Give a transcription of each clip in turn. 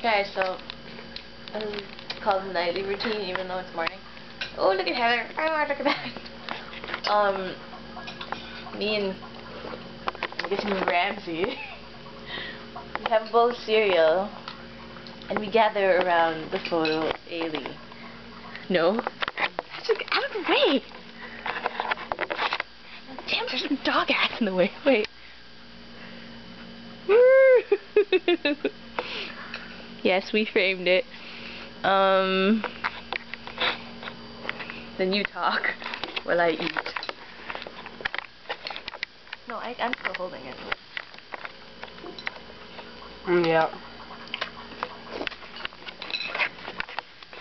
Okay, so it's called nightly routine, even though it's morning. Oh, look at Heather! Oh, look at that. Me and Ramsey, we have a bowl of cereal, and we gather around the photo of Ailey. No, out of the way! Damn, there's some dog ass in the way. Wait. Yes, we framed it. Then you talk while I eat. No, I'm still holding it. Yeah.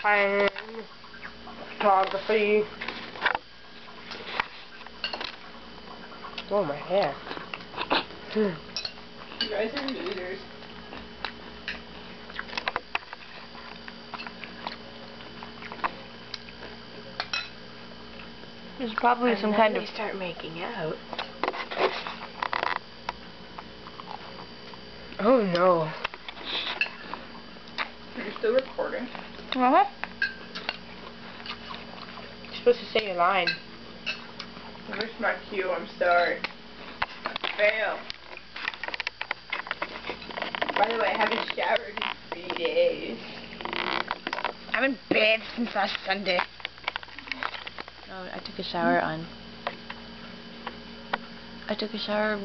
Time. Photography. Oh, my hair. You guys are losers. There's probably some kind of... start making out. Oh no. Are you still recording? Uh-huh. You're supposed to say your line. I missed my cue, I'm sorry. Fail. By the way, I haven't showered in 3 days. I haven't bathed since last Sunday. No, I took a shower I took a shower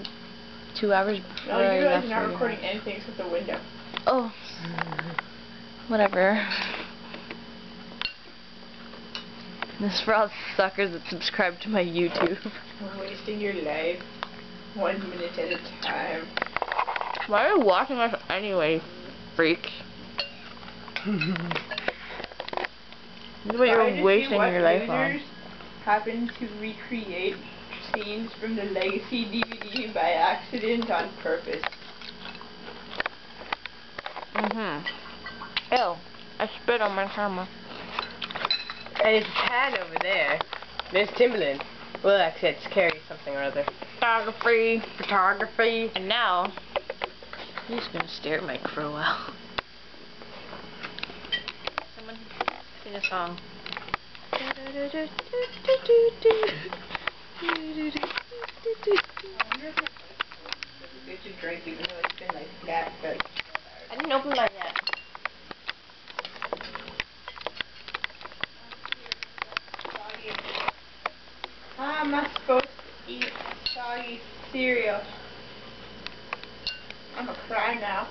2 hours before No, you I realize left you're not for recording anything except the window. Oh. Whatever. This is for all suckers that subscribe to my YouTube. You're wasting your life 1 minute at a time. Why are you watching us anyway, freak? This is what you're wasting your life on. Happen to recreate scenes from the Legacy DVD by accident on purpose. Ew. I spit on my camera. And it's a pan over there. There's Timberland. Well, actually, it's Carrie something or other. Photography. Photography. And now, he's gonna stare at Mike for a while. Someone sing a song. I wonder if it's a drink even though it's been like that, but I didn't open mine yet. how am I supposed to eat soggy cereal? I'm gonna cry now.